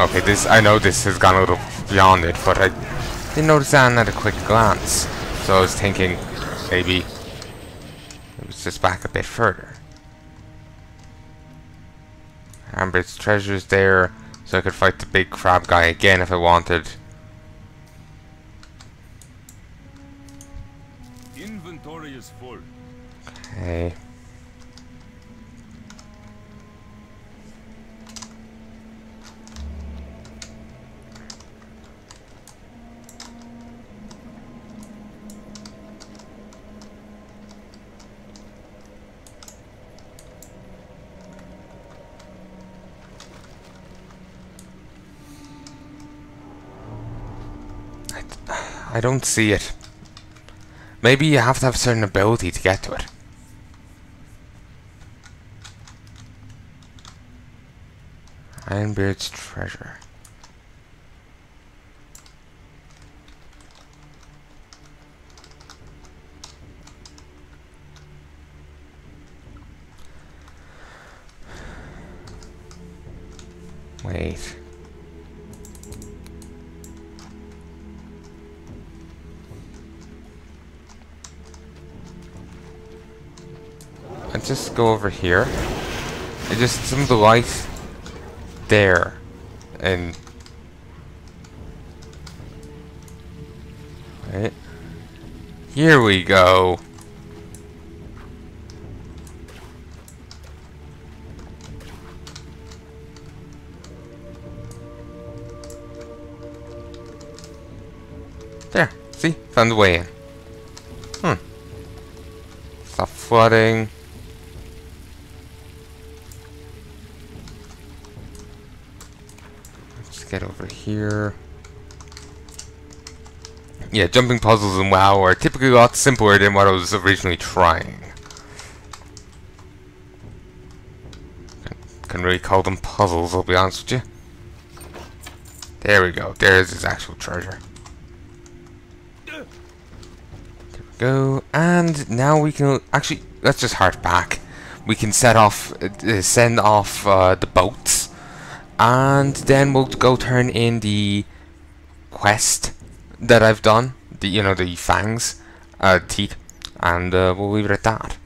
Okay, this, I know this has gone a little beyond it, but I didn't notice that at a quick glance. So I was thinking maybe it was just back a bit further. Ironbeard's treasure's there, so I could fight the big crab guy again if I wanted. Inventory is full. Okay. I don't see it. Maybe you have to have a certain ability to get to it. Ironbeard's treasure. Wait. I just go over here. I just some of the light there, and right here we go. There, see, found the way in. Stop flooding. Get over here. Yeah, jumping puzzles in WoW are typically a lot simpler than what I was originally trying. Couldn't really call them puzzles, I'll be honest with you. There we go. There's his actual treasure. There we go. And now we can actually, let's just hark back. We can set off, send off the boats. And then we'll go turn in the quest that I've done, the the fangs, teeth, and we'll leave it at that.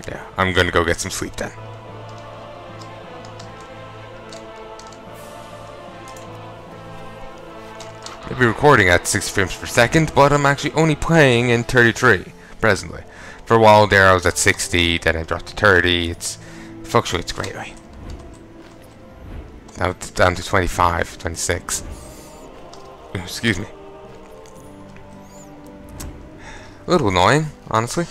Yeah, I'm gonna go get some sleep then. I'll be recording at 60 frames per second, but I'm actually only playing in 33 presently. For a while there I was at 60, then I dropped to 30, it fluctuates greatly. Now it's down to 25, 26. Excuse me. A little annoying, honestly.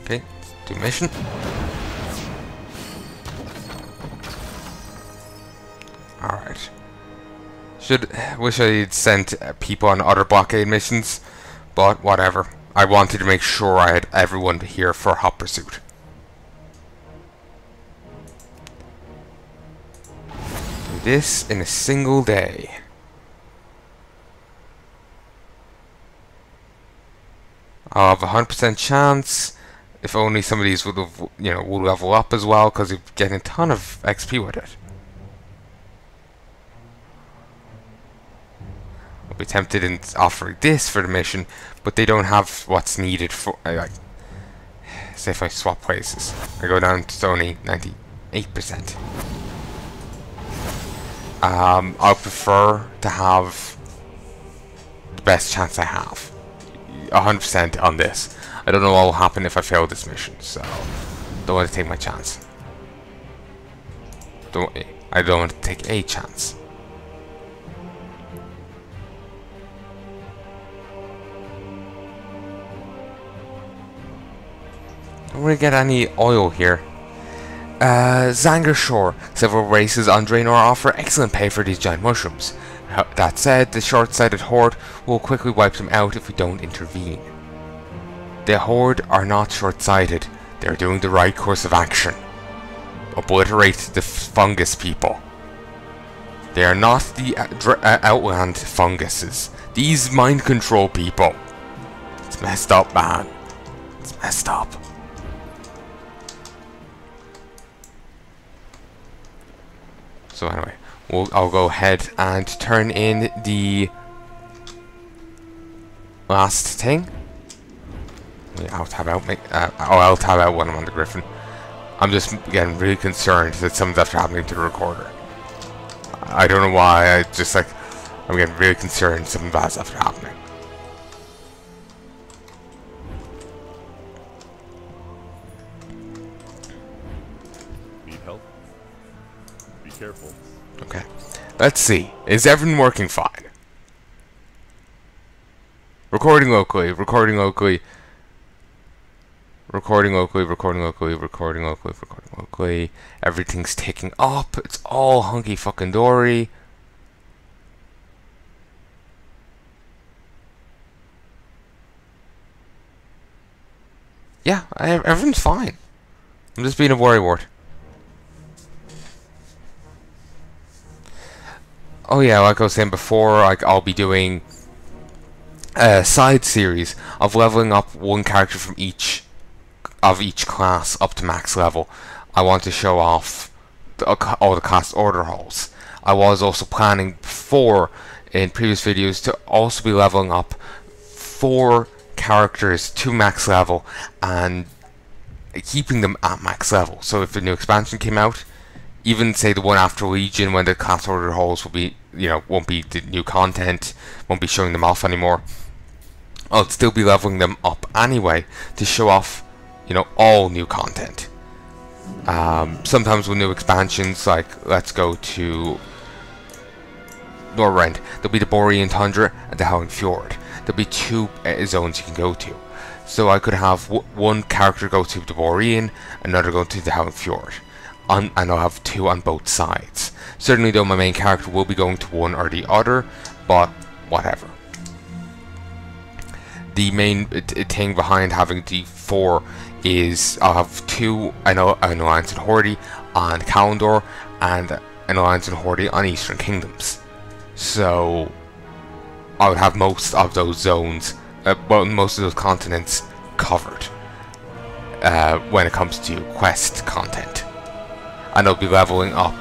Okay, let's do mission. Alright. Wish I'd sent people on other blockade missions, but whatever. I wanted to make sure I had everyone here for Hot Pursuit. Do this in a single day. I'll have a 100% chance if only some of these would have, will level up as well, because you're getting a ton of XP with it. Be tempted in offering this for the mission, but they don't have what's needed for like, say if I swap places, I go down to only 98%. I'll prefer to have the best chance I have, 100% on this. I don't know what will happen if I fail this mission, so don't want to take my chance. I don't want to take a chance. Don't really get any oil here. Zanger Shore. Several races on Draenor offer excellent pay for these giant mushrooms. That said, the short-sighted horde will quickly wipe them out if we don't intervene. The horde are not short-sighted. They are doing the right course of action. Obliterate the fungus people. They are not the outland funguses. These mind control people. It's messed up, man. It's messed up. So anyway, I'll go ahead and turn in the last thing. I'll tab out. I'll tab out when I'm on the Griffin. I'm just getting really concerned that something's after happening to the recorder. I don't know why. I'm getting really concerned something bad's after happening. Need help? Be careful. Okay. Let's see. Is everything working fine? Recording locally. Recording locally. Recording locally, recording locally, recording locally, recording locally. Everything's ticking up. It's all hunky fucking dory. Yeah, everything's fine. I'm just being a worrywart. Oh yeah, like I was saying before, like I'll be doing a side series of leveling up one character from each class up to max level. I want to show off all the class order halls. I was also planning before in previous videos to also be leveling up 4 characters to max level and keeping them at max level. So if the new expansion came out, even say the one after Legion, when the class order halls will be, won't be the new content, won't be showing them off anymore, I'll still be leveling them up anyway to show off all new content. Sometimes with new expansions, like let's go to Norrend, there'll be the Borean Tundra and the Howling Fjord. There'll be 2 zones you can go to. So I could have one character go to the Borean, another go to the Howling Fjord. And I'll have 2 on both sides. Certainly though my main character will be going to one or the other, but whatever. The main thing behind having the 4 is I'll have 2 an Alliance and Horde on Kalendor and an Alliance and Horde on Eastern Kingdoms. So I would have most of those zones, most of those continents covered when it comes to quest content. And I'll be leveling up.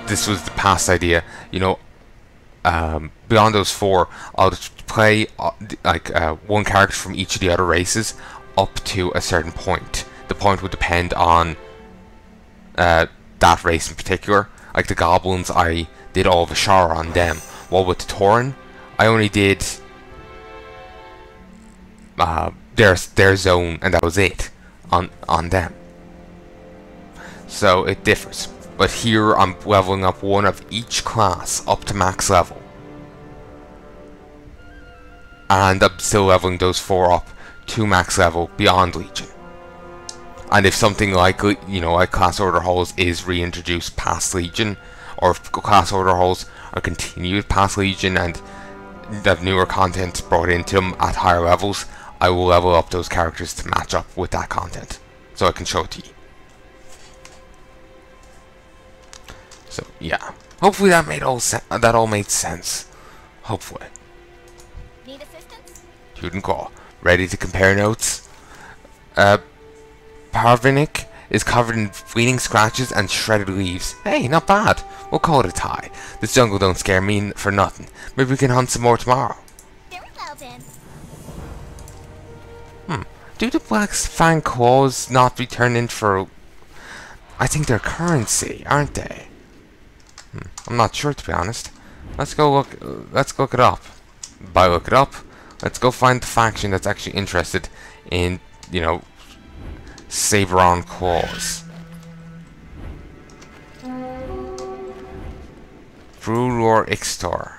This was the past idea, beyond those 4, I'll just play one character from each of the other races up to a certain point. The point would depend on that race in particular. Like the Goblins, I did all of Ashara on them. While with the Tauren, I only did their zone, and that was it on them. So it differs. But here I'm leveling up 1 of each class up to max level. And I'm still leveling those 4 up to max level beyond Legion. And if something like like class order halls is reintroduced past Legion, or if class order halls are continued past Legion and have newer content brought into them at higher levels, I will level up those characters to match up with that content, so I can show it to you. So yeah, hopefully that all made sense. Hopefully. Need assistance? Student call. Ready to compare notes? Parvinik is covered in fleeting scratches and shredded leaves. Hey, not bad. We'll call it a tie. This jungle don't scare me for nothing. Maybe we can hunt some more tomorrow. Very well then. Do the black fang claws not be turned in for... I think they're currency, aren't they? I'm not sure, to be honest. Let's go look it up. By look it up, let's go find the faction that's actually interested in, Saberon claws. Broodlord Ixtor.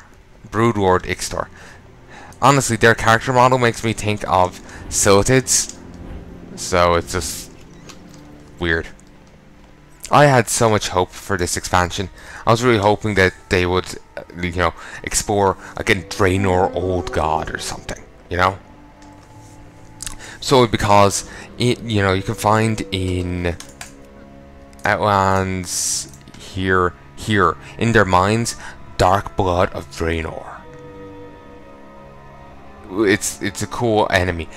Honestly, their character model makes me think of Siltids, so it's just weird. I had so much hope for this expansion. I was really hoping that they would, explore like a Draenor Old God or something, So because you can find in Outlands here in their minds, Dark Blood of Draenor. it's a cool enemy.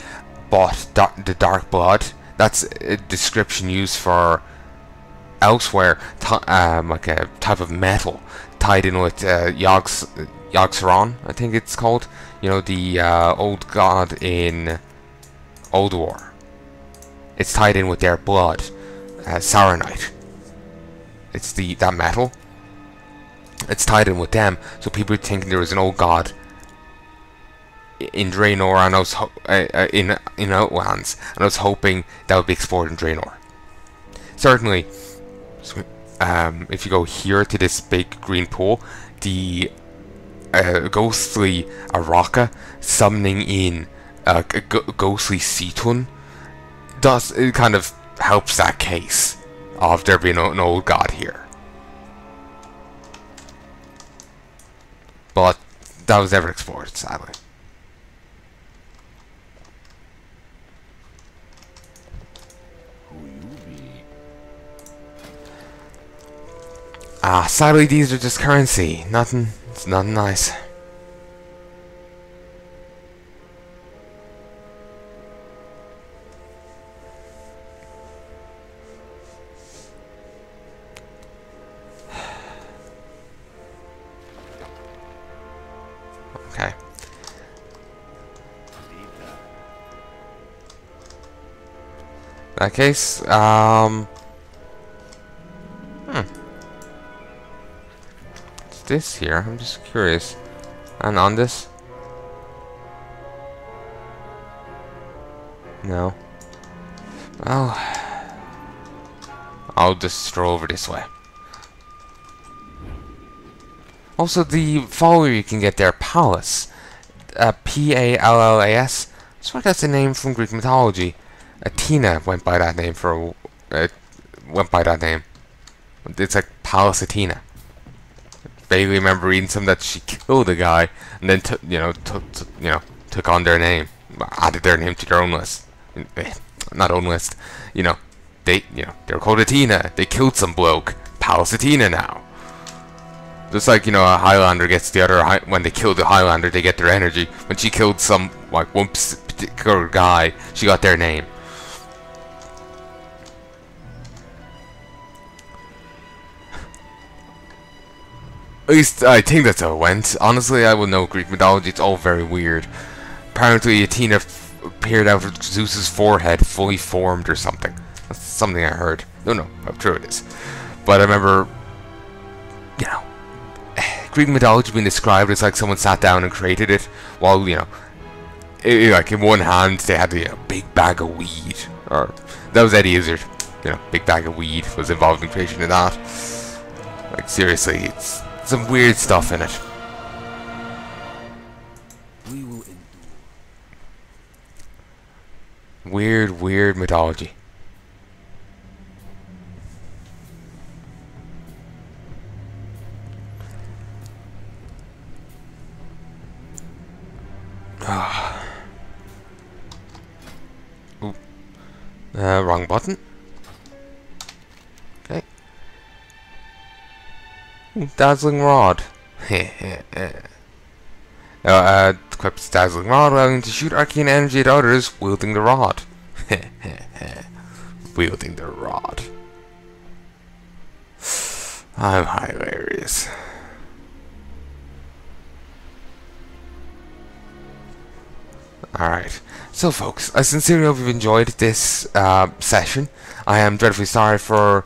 But the Dark Blood, that's a description used for elsewhere, like a type of metal tied in with Yogg-Saron, I think it's called. You know, the old god in Old War. It's tied in with their blood, Saronite. It's that metal. It's tied in with them, so people are thinking there was an old god in Draenor, and I was in Outlands, and I was hoping that would be explored in Draenor. Certainly, if you go here to this big green pool, the ghostly Araka summoning in a ghostly Situn it kind of helps that case of there being an old god here. But that was never explored, sadly. Sadly these are just currency. It's nothing nice. Okay. In that case, this here? I'm just curious. And on this? No. Well, I'll just stroll over this way. Also, the follower you can get there, Pallas. P-A-L-L-A-S. I swear that's a name from Greek mythology. Athena went by that name for went by that name. It's like Pallas Athena. Vaguely remember reading something that she killed a guy and then took on their name, added their name to their own list. Not own list. They were called Athena. They killed some bloke. Pallas Athena now. Just like a Highlander gets the other when they kill the Highlander, they get their energy. When she killed some one particular guy, she got their name. At least I think that's how it went. Honestly, I would know Greek mythology. It's all very weird. Apparently, Athena appeared out of Zeus's forehead, fully formed or something. That's something I heard. Don't know how true it is, but I remember, Greek mythology being described as like someone sat down and created it, while like in one hand they had the big bag of weed, or that was Eddie Izzard. Big bag of weed was involved in creation of that. Like seriously, it's some weird stuff in it. We will endure. Weird mythology. Ooh. Wrong button. Okay. Dazzling Rod. Equips Dazzling Rod, allowing him to shoot arcane energy at others wielding the rod. Wielding the rod. I'm hilarious. Alright, so folks, I sincerely hope you've enjoyed this session. I am dreadfully sorry for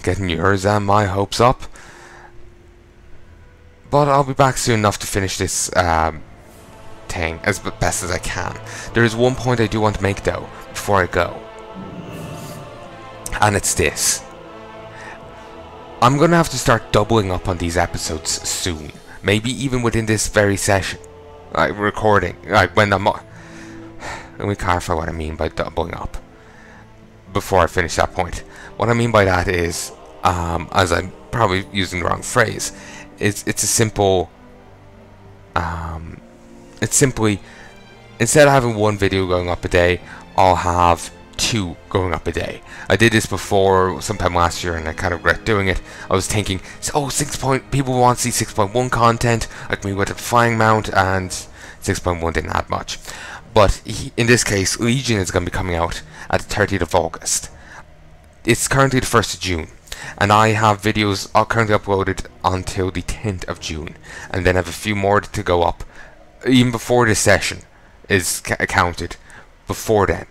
getting yours and my hopes up. But I'll be back soon enough to finish this thing as best as I can. There is one point I do want to make though, before I go. And it's this. I'm going to have to start doubling up on these episodes soon. Maybe even within this very session. Like recording, like when I'm. Let me clarify what I mean by doubling up before I finish that point. What I mean by that is, as I'm probably using the wrong phrase, it's a simple. It's simply, instead of having one video going up a day, I'll have 2 going up a day. I did this before sometime last year and I kind of regret doing it. I was thinking, oh, people want to see 6.1 content, like me with a flying mount and 6.1 didn't add much. But in this case, Legion is going to be coming out at the 30th of August. It's currently the 1st of June. And I have videos currently uploaded until the 10th of June. And then I have a few more to go up. Even before this session is counted. Before then.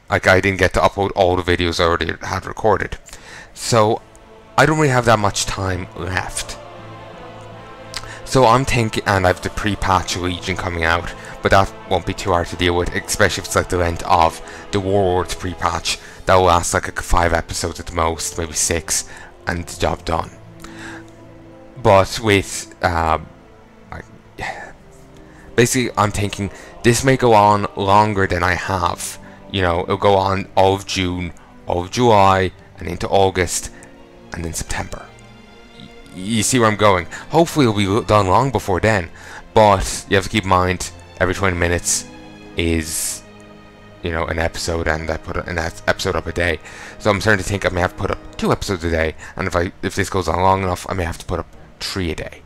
Like, I didn't get to upload all the videos I already had recorded. So, I don't really have that much time left. So I'm thinking, and I have the pre-patch Legion coming out, but that won't be too hard to deal with, especially if it's like the length of the Warlords pre-patch. That will last like 5 episodes at the most, maybe 6, and the job done. But with, basically I'm thinking this may go on longer than I have. You know, it'll go on all of June, all of July, and into August, and then September. You see where I'm going. Hopefully it'll be done long before then, but you have to keep in mind every 20 minutes is, you know, an episode, and I put an episode up a day. So I'm starting to think I may have to put up 2 episodes a day, and if this goes on long enough, I may have to put up 3 a day.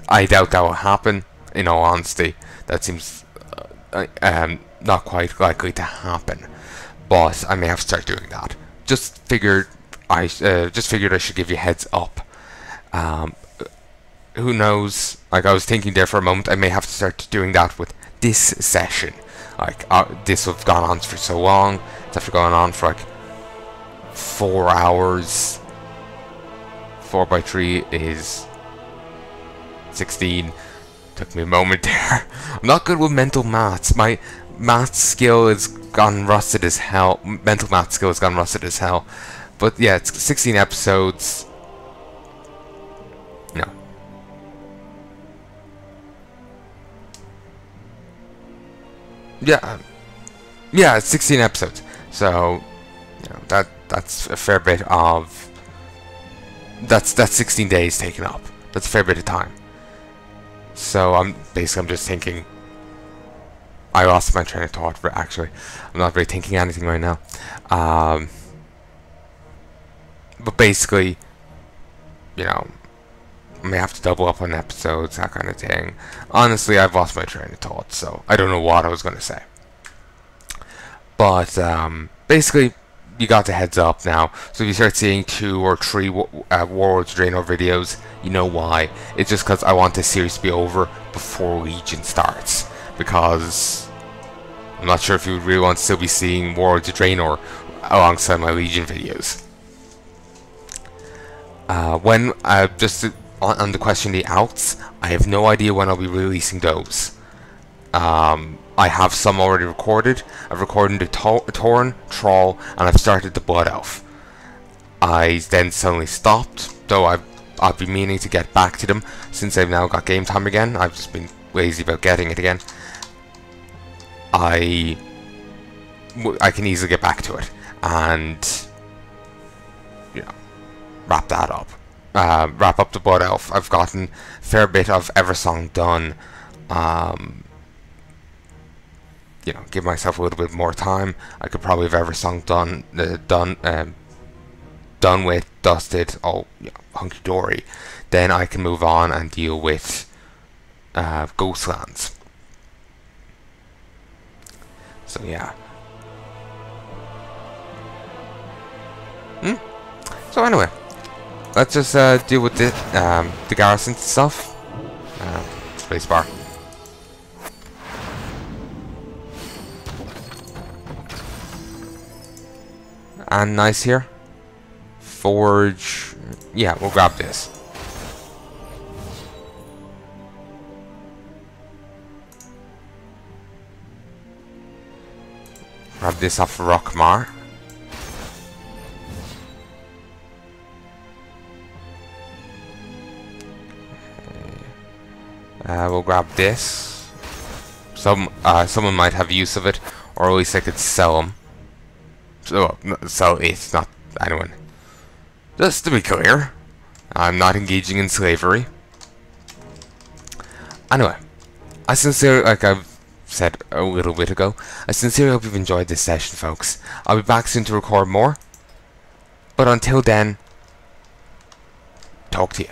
I doubt that will happen, in all honesty. That seems not quite likely to happen, but I may have to start doing that. Just figured I should give you a heads up. Who knows? Like, I was thinking there for a moment, I may have to start doing that with this session. Like, this will have gone on for so long. It's after going on for like 4 hours. 4 by 3 is 16. Took me a moment there. I'm not good with mental maths. My math skill has gone rusted as hell. Mental math skill has gone rusted as hell. But yeah, it's 16 episodes. No. Yeah, it's 16 episodes. So, you know, that's a fair bit of. That's 16 days taken up. That's a fair bit of time. So I'm just thinking. I lost my train of thought, but actually, I'm not really thinking anything right now. But basically, you know, I may have to double up on episodes, that kind of thing. Honestly, I've lost my train of thought, so I don't know what I was going to say. But basically, you got the heads up now. So if you start seeing 2 or 3 Warlords of Draenor videos, you know why. It's just because I want this series to be over before Legion starts. Because I'm not sure if you would really want to still be seeing Warlords of Draenor alongside my Legion videos. Just on the question of the outs, I have no idea when I'll be releasing those. I have some already recorded. I've recorded the Tauren, Troll, and I've started the Blood Elf. I then suddenly stopped, though I've been meaning to get back to them since I've now got game time again. I've just been lazy about getting it again. I can easily get back to it and, you know, wrap that up. Wrap up the Blood Elf. I've gotten a fair bit of Eversong done. You know, give myself a little bit more time. I could probably have Eversong done with, dusted, all, you know, hunky-dory. Then I can move on and deal with Ghostlands. So yeah. So anyway, let's just deal with the garrison stuff. Spacebar. And nice here. Forge. Yeah, we'll grab this. Grab this off Rockmar. We'll grab this. Someone might have use of it, or at least I could sell them. So, sell it, not anyone. Just to be clear, I'm not engaging in slavery. Anyway, I sincerely, like I've said a little bit ago, I sincerely hope you've enjoyed this session, folks. I'll be back soon to record more. But until then, talk to you.